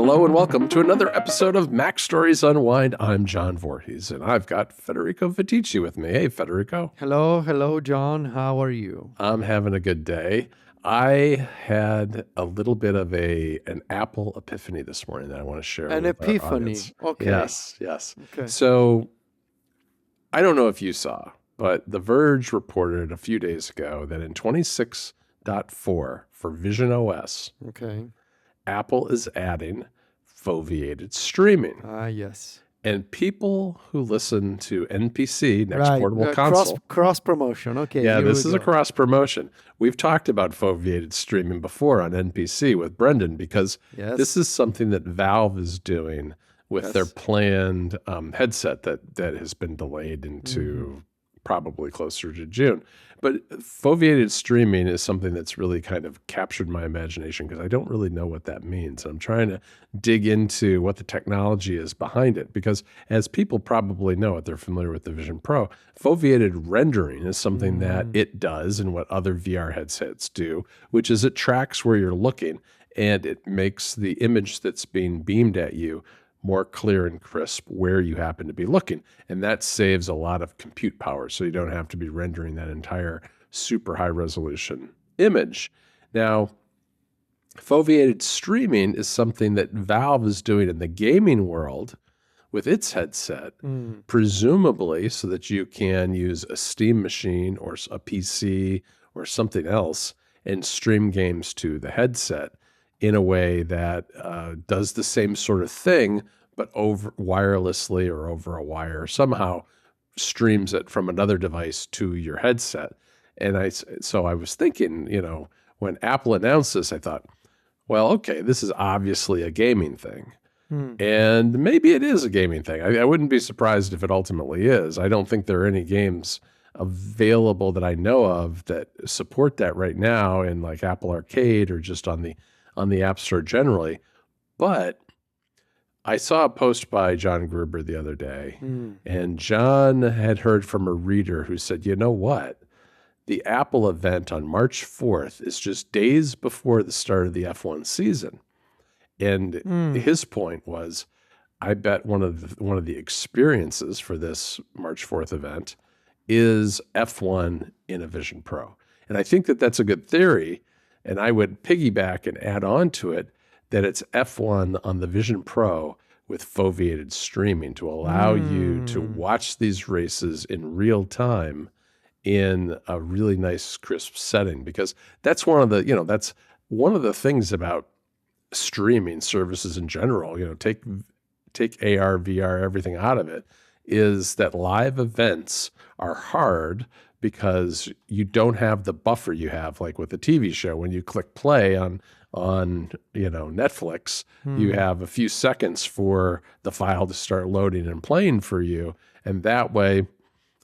Hello and welcome to another episode of MacStories Unwind. I'm John Voorhees, and I've got Federico Fetici with me. Hey, Federico. Hello, John. How are you? I'm having a good day. I had a little bit of an Apple epiphany this morning that I want to share An with our epiphany. audience. Okay. Yes. Okay. So I don't know if you saw, but The Verge reported a few days ago that in 26.4 for Vision OS, Okay. Apple is adding foveated streaming. Yes. And people who listen to NPC, Next Right. Portable Console, Cross promotion. Okay. yeah, Here this we is a go. cross promotion. We've talked about foveated streaming before on NPC with Brendan because Yes. this is something that Valve is doing with their Yes. planned headset that has been delayed into probably closer to June. But foveated streaming is something that's really kind of captured my imagination because I don't really know what that means. I'm trying to dig into what the technology is behind it because as people probably know if they're familiar with the Vision Pro, foveated rendering is something that it does and what other VR headsets do, which is it tracks where you're looking and it makes the image that's being beamed at you more clear and crisp where you happen to be looking. And that saves a lot of compute power. So you don't have to be rendering that entire super high resolution image. Now, foveated streaming is something that Valve is doing in the gaming world with its headset, presumably so that you can use a Steam machine or a PC or something else and stream games to the headset in a way that does the same sort of thing, but over wirelessly or over a wire, somehow streams it from another device to your headset. And so I was thinking, when Apple announced this, I thought, well, okay, this is obviously a gaming thing. And maybe it is a gaming thing. I wouldn't be surprised if it ultimately is. I don't think there are any games available that I know of that support that right now in like Apple Arcade or just on the App Store generally. But I saw a post by John Gruber the other day, and John had heard from a reader who said, you know what? The Apple event on March 4th is just days before the start of the F1 season. And his point was, I bet one of the experiences for this March 4th event is F1 in a Vision Pro. And I think that that's a good theory. And I would piggyback and add on to it that it's F1 on the Vision Pro with foveated streaming to allow you to watch these races in real time in a really nice, crisp setting. Because that's one of the things about streaming services in general. Take AR, VR, everything out of it, is that live events are hard because you don't have the buffer you have like with a TV show. When you click play on Netflix, you have a few seconds for the file to start loading and playing for you. And that way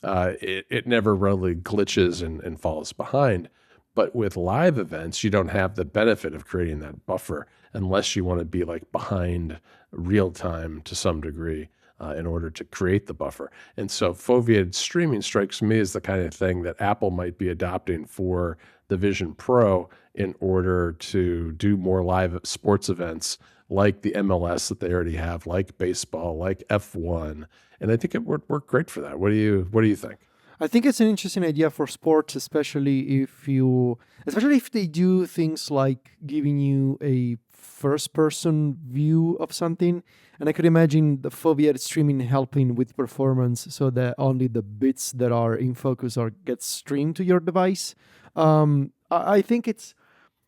it never really glitches and falls behind. But with live events, you don't have the benefit of creating that buffer unless you want to be like behind real time to some degree in order to create the buffer. And so foveated streaming strikes me as the kind of thing that Apple might be adopting for the Vision Pro in order to do more live sports events like the MLS that they already have, like baseball, like F1. And I think it would work great for that. What do you think? I think it's an interesting idea for sports, especially if they do things like giving you a first-person view of something. And I could imagine the foveated streaming helping with performance, so that only the bits that are in focus get streamed to your device. I think it's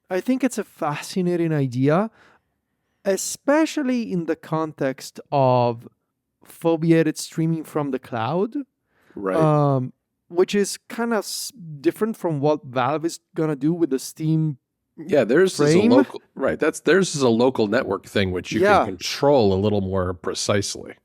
a fascinating idea, especially in the context of foveated streaming from the cloud. Right. Which is kind of different from what Valve is gonna do with the Steam. Yeah, theirs is a frame? local, right. Theirs is a local network thing, which you Yeah. can control a little more precisely.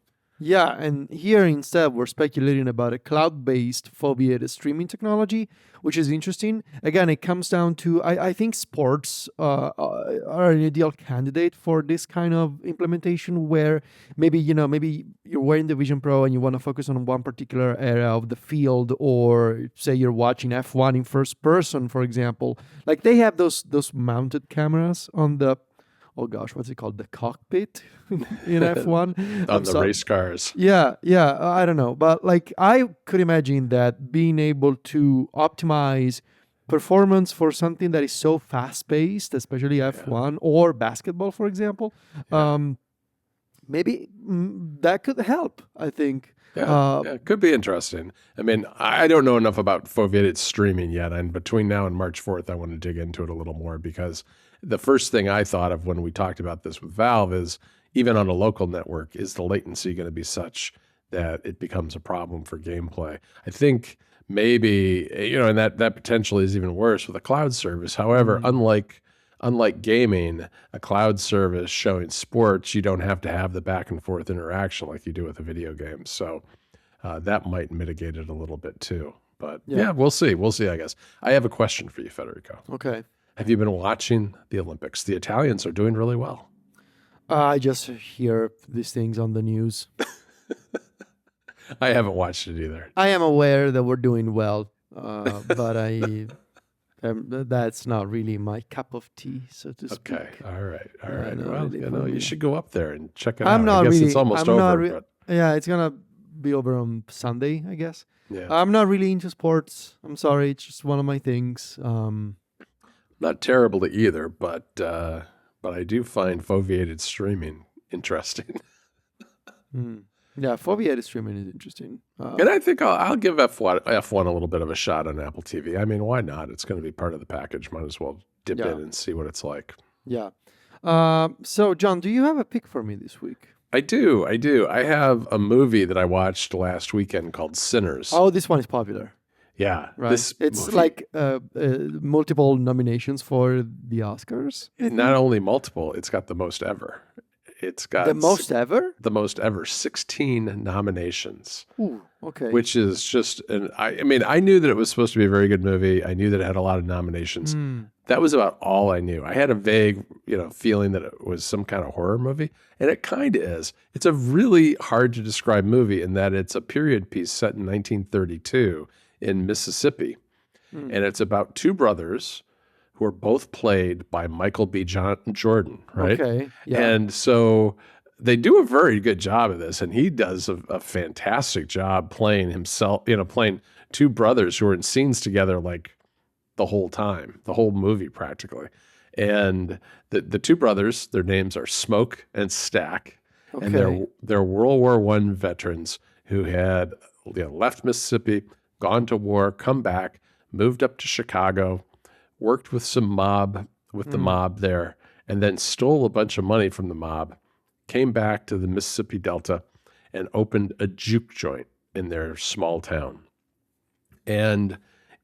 Yeah, and here instead we're speculating about a cloud-based foveated streaming technology, which is interesting. Again, it comes down to I think sports are an ideal candidate for this kind of implementation, where maybe you're wearing the Vision Pro and you want to focus on one particular area of the field, or say you're watching F1 in first person, for example. Like they have those mounted cameras on the oh gosh, what's it called? The cockpit in F1. On the race cars. Yeah, I don't know. But like I could imagine that being able to optimize performance for something that is so fast paced, especially F1 or basketball, for example, maybe that could help, I think. It could be interesting. I mean, I don't know enough about foveated streaming yet, and between now and March 4th, I want to dig into it a little more, because the first thing I thought of when we talked about this with Valve is, even on a local network, is the latency going to be such that it becomes a problem for gameplay? I think maybe, and that potentially is even worse with a cloud service. However, unlike gaming, a cloud service showing sports, you don't have to have the back and forth interaction like you do with a video game. So that might mitigate it a little bit too. But we'll see. We'll see, I guess. I have a question for you, Federico. Okay. Have you been watching the Olympics? The Italians are doing really well. I just hear these things on the news. I haven't watched it either. I am aware that we're doing well, but that's not really my cup of tea, so to speak. Okay, all right. Well, really you should go up there and check it I'm out. not I guess really. it's almost I'm over. not but Yeah, it's gonna be over on Sunday, I guess. yeah, I'm not really into sports. I'm sorry, it's just one of my things. not terribly either, but I do find foveated streaming interesting. Yeah, foveated streaming is interesting. And I think I'll give F1 a little bit of a shot on Apple TV. I mean, why not? It's going to be part of the package. Might as well dip in and see what it's like. Yeah. So, John, do you have a pick for me this week? I do. I have a movie that I watched last weekend called Sinners. Oh, this one is popular. Yeah. Right. It's movie, like multiple nominations for the Oscars. Not only multiple, it's got the most ever. It's got the most ever? The most ever, 16 nominations. Ooh, okay. Which is just, I mean, I knew that it was supposed to be a very good movie. I knew that it had a lot of nominations. That was about all I knew. I had a vague, feeling that it was some kind of horror movie, and it kind of is. It's a really hard to describe movie in that it's a period piece set in 1932 in Mississippi, and it's about two brothers who are both played by Michael B. Jordan, right? Okay. Yeah. And so they do a very good job of this, and he does a fantastic job playing himself, playing two brothers who are in scenes together like the whole time, the whole movie practically. And the two brothers, their names are Smoke and Stack, and they're World War I veterans who had left Mississippi, gone to war, come back, moved up to Chicago, worked with the mob there, and then stole a bunch of money from the mob, came back to the Mississippi Delta, and opened a juke joint in their small town. And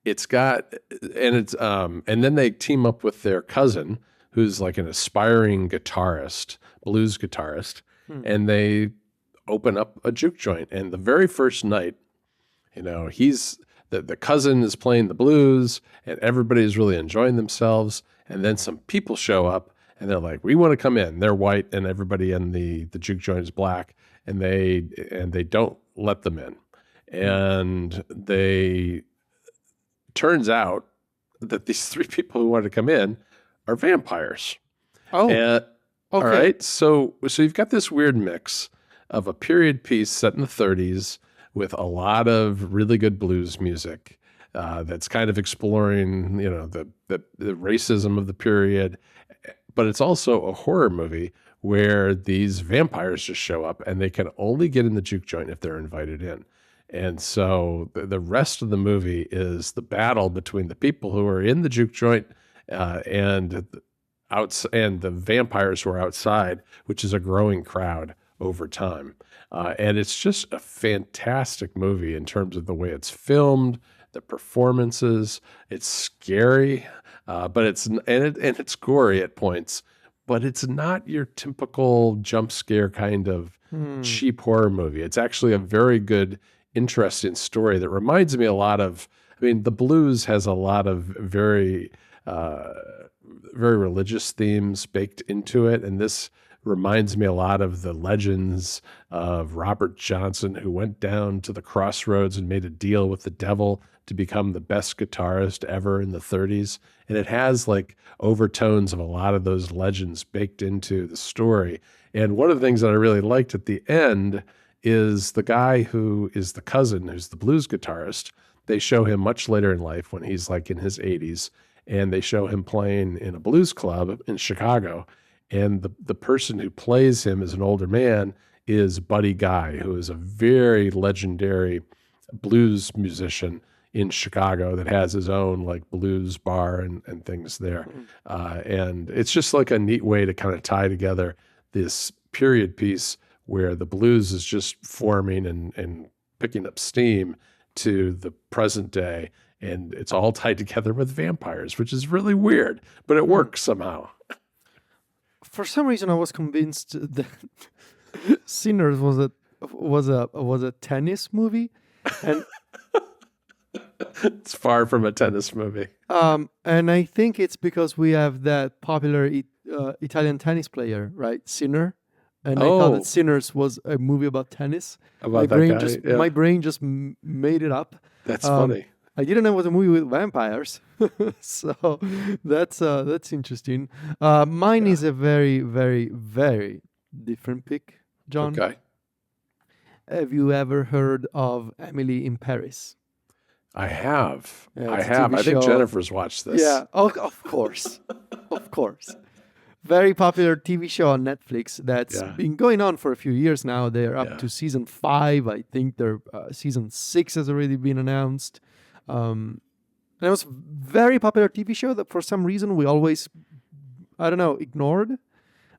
and then they team up with their cousin, who's like an aspiring guitarist, blues guitarist, and they open up a juke joint. And the very first night, the cousin is playing the blues and everybody's really enjoying themselves. And then some people show up and they're like, we want to come in. They're white and everybody in the juke joint is black, and they don't let them in. And turns out that these three people who wanted to come in are vampires. Oh, okay. All right. So you've got this weird mix of a period piece set in the 30s with a lot of really good blues music that's kind of exploring, the racism of the period. But it's also a horror movie where these vampires just show up and they can only get in the juke joint if they're invited in. And so the rest of the movie is the battle between the people who are in the juke joint and the vampires who are outside, which is a growing crowd over time. And it's just a fantastic movie in terms of the way it's filmed, the performances. It's scary, but it's gory at points, but it's not your typical jump scare kind of cheap horror movie. It's actually a very good, interesting story that reminds me a lot of, the blues has a lot of very, very religious themes baked into it. And this reminds me a lot of the legends of Robert Johnson, who went down to the crossroads and made a deal with the devil to become the best guitarist ever in the 30s. And it has like overtones of a lot of those legends baked into the story. And one of the things that I really liked at the end is the guy who is the cousin, who's the blues guitarist. They show him much later in life when he's like in his 80s, and they show him playing in a blues club in Chicago. And the person who plays him as an older man is Buddy Guy, who is a very legendary blues musician in Chicago that has his own like blues bar and things there. And it's just like a neat way to kind of tie together this period piece where the blues is just forming and picking up steam to the present day. And it's all tied together with vampires, which is really weird, but it works somehow. For some reason, I was convinced that Sinners was a tennis movie, and It's far from a tennis movie. and I think it's because we have that popular Italian tennis player, right, Sinner, and I thought that Sinners was a movie about tennis. About that guy. My brain just made it up. That's funny. I didn't know it was a movie with vampires, so that's interesting. Mine is a very, very, very different pick, John. Okay. Have you ever heard of Emily in Paris? I have. Yeah, I it's a have. TV I think show. Jennifer's watched this. Yeah, of course, of course. Very popular TV show on Netflix that's been going on for a few years now. They're up to season 5. I think their season 6 has already been announced. And it was a very popular TV show that for some reason we always, I don't know, ignored.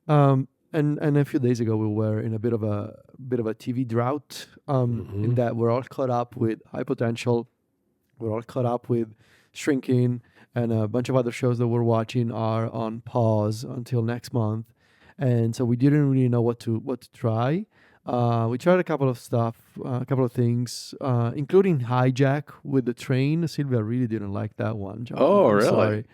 And a few days ago we were in a bit of a TV drought. In that we're all caught up with High Potential, we're all caught up with Shrinking, and a bunch of other shows that we're watching are on pause until next month. And so we didn't really know what to try. We tried a couple of stuff, a couple of things, including Hijack with the train. Sylvia really didn't like that one, John. Oh, I'm really? Sorry.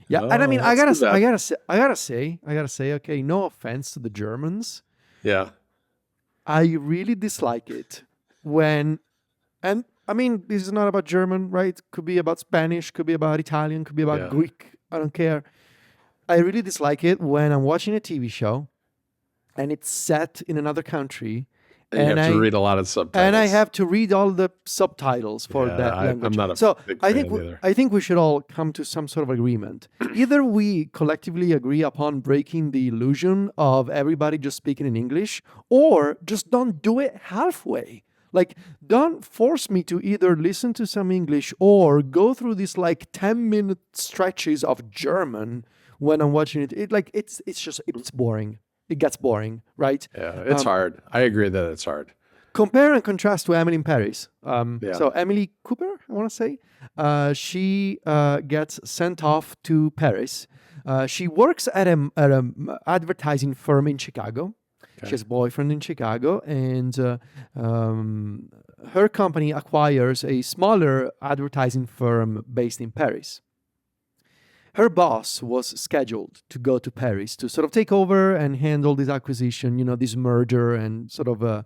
Yeah, Oh, and I mean, I that's too bad. gotta say, okay, no offense to the Germans, Yeah. I really dislike it when, and I mean, this is not about German, right? Could be about Spanish, could be about Italian, could be about Greek. I don't care. I really dislike it when I'm watching a TV show and it's set in another country. And you have to read a lot of subtitles. And I have to read all the subtitles for that language. I'm not a big fan either. I think we should all come to some sort of agreement. Either we collectively agree upon breaking the illusion of everybody just speaking in English, or just don't do it halfway. Like, don't force me to either listen to some English or go through these like 10-minute stretches of German when I'm watching it. It's boring. It gets boring, right? Yeah, it's hard. I agree that it's hard. Compare and contrast to Emily in Paris. So Emily Cooper, I want to say, she gets sent off to Paris. She works at an advertising firm in Chicago. Okay. She has a boyfriend in Chicago, and her company acquires a smaller advertising firm based in Paris. Her boss was scheduled to go to Paris to sort of take over and handle this acquisition, this merger, and sort of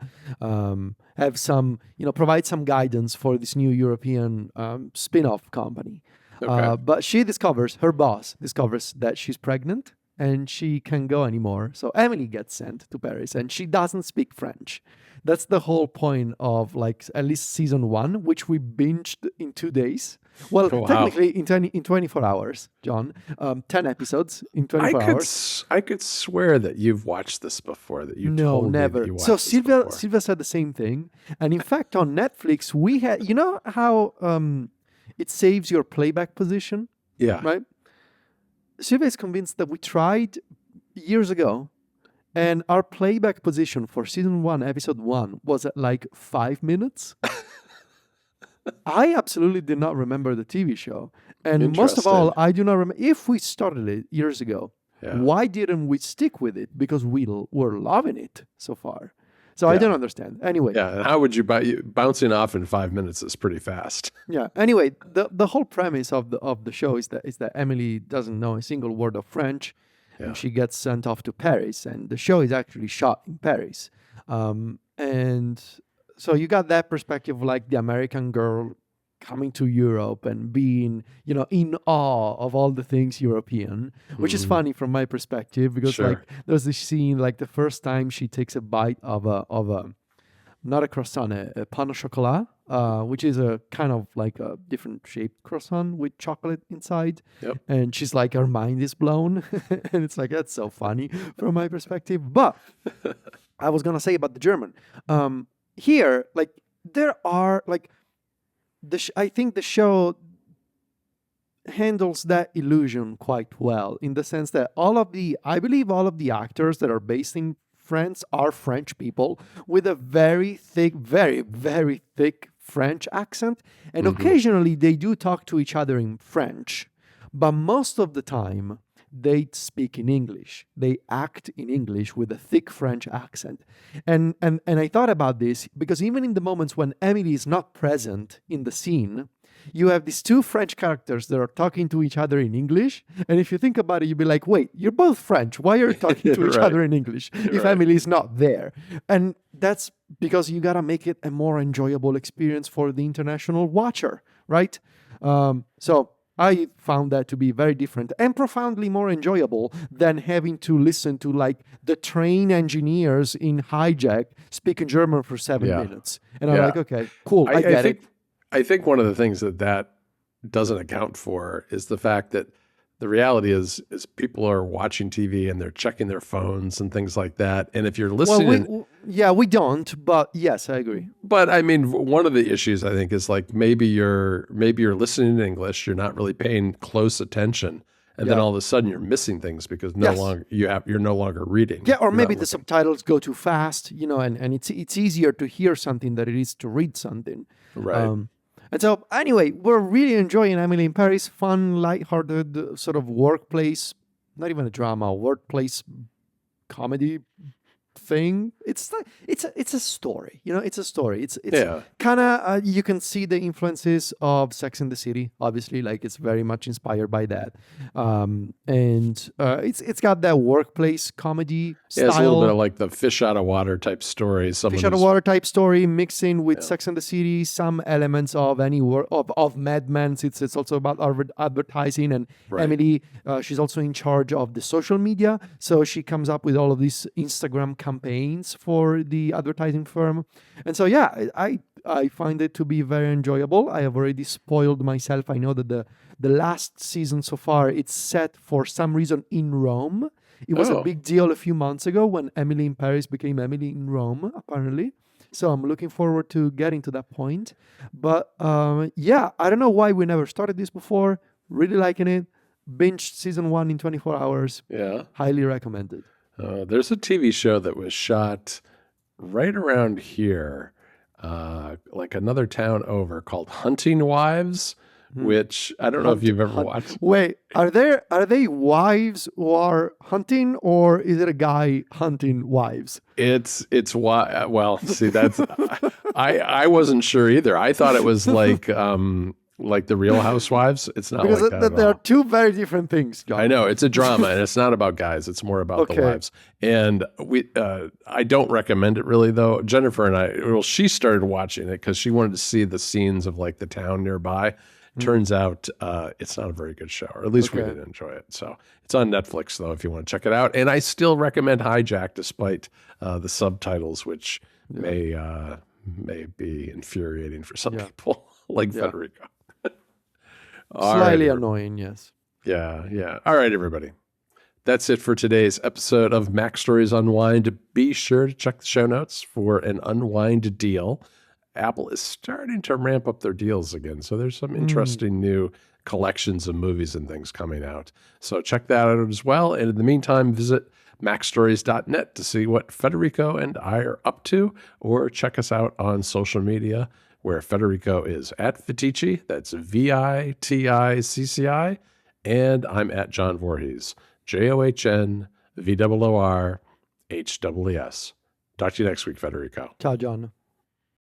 have some, provide some guidance for this new European spin-off company. Okay. But her boss discovers that she's pregnant and she can't go anymore. So Emily gets sent to Paris and she doesn't speak French. That's the whole point of like at least season 1, which we binged in 2 days. Well, technically in 24 hours, John. 10 episodes in 24 hours. I could swear that you've watched this before. That you told me never. That you watched so this before. Sylvia said the same thing. And in fact, on Netflix, we had, how it saves your playback position? Yeah. Right? Sylvia is convinced that we tried years ago, and our playback position for season 1, episode 1, was at like 5 minutes. I absolutely did not remember the TV show. And most of all, I do not remember. If we started it years ago, why didn't we stick with it? Because we were loving it so far. So I don't understand. Anyway. Yeah, and how would you bouncing off in 5 minutes is pretty fast. Yeah. Anyway, the whole premise of the show is that Emily doesn't know a single word of French, and she gets sent off to Paris, and the show is actually shot in Paris. And so you got that perspective, like the American girl coming to Europe and being, in awe of all the things European, which is funny from my perspective because like Sure. there's this scene like the first time she takes a bite of a not a croissant, a pain au chocolat, which is a kind of like a different shaped croissant with chocolate inside. Yep. And she's like, her mind is blown. And it's like, that's so funny from my perspective. But I was going to say about the German. Here, like, there are, like, I think the show handles that illusion quite well in the sense that I believe all of the actors that are based in France are French people with a very thick, very, very thick French accent. And occasionally they do talk to each other in French, but most of the time they speak in English. They act in English with a thick French accent. And I thought about this because even in the moments when Emily is not present in the scene, you have these two French characters that are talking to each other in English. And if you think about it, you'd be like, wait, you're both French. Why are you talking to each Right. other in English if Right. Emily is not there? And that's because you got to make it a more enjoyable experience for the international watcher, right? So I found that to be very different and profoundly more enjoyable than having to listen to like the train engineers in Hijack speaking German for 7 Yeah. minutes. And I'm Yeah. like, okay, cool, I get it. I think one of the things that doesn't account for is the fact that the reality is people are watching TV and they're checking their phones and things like that. And if you're listening, We don't, but yes, I agree. but I mean, one of the issues I think is like maybe you're listening in English, you're not really paying close attention, and then all of a sudden you're missing things because you're no longer reading. Yeah, or You're maybe not the subtitles go too fast, and it's easier to hear something than it is to read something. Right. And so, anyway, we're really enjoying Emily in Paris. Fun, lighthearted sort of workplace, not even a drama, workplace comedy thing. It's a story, it's a story. It's kind of you can see the influences of Sex and the City. Obviously, like it's very much inspired by that, and it's got that workplace comedy style. Yeah, it's a little bit of like the fish out of water type story. Fish out of water type story mixing with Sex and the City, some elements of of Mad Men. It's also about advertising, and Emily, she's also in charge of the social media, so she comes up with all of these Instagram campaigns for the advertising firm. And so I find it to be very enjoyable. I have already spoiled myself. I know that the last season so far, it's set for some reason in Rome. It was a big deal a few months ago when Emily in Paris became Emily in Rome, apparently. So I'm looking forward to getting to that point. But I don't know why we never started this before. Really liking it. Binged season 1 in 24 hours. Yeah. Highly recommended. There's a TV show that was shot right around here, like another town over, called Hunting Wives, which I don't know if you've ever watched. Wait, are they wives who are hunting, or is it a guy hunting wives? It's why. Well, see, that's I wasn't sure either. I thought it was like the Real Housewives. It's not Because like that. there are two very different things, John. I know it's a drama, and it's not about guys. It's more about the wives. And I don't recommend it really, though. Jennifer and she started watching it because she wanted to see the scenes of like the town nearby. Turns out it's not a very good show, or at least we didn't enjoy it. So it's on Netflix, though, if you want to check it out. And I still recommend Hijack, despite the subtitles, which may be infuriating for some people, like Federico. Slightly annoying, yes. Yeah. All right, everybody. That's it for today's episode of MacStories Unwind. Be sure to check the show notes for an Unwind Deal. Apple is starting to ramp up their deals again, so there's some interesting new collections of movies and things coming out. So check that out as well. And in the meantime, visit MacStories.net to see what Federico and I are up to, or check us out on social media, where Federico is at Viticci, that's VITICCI, and I'm at John Voorhees, JOHNVOORHWS. Talk to you next week, Federico. Ciao, John.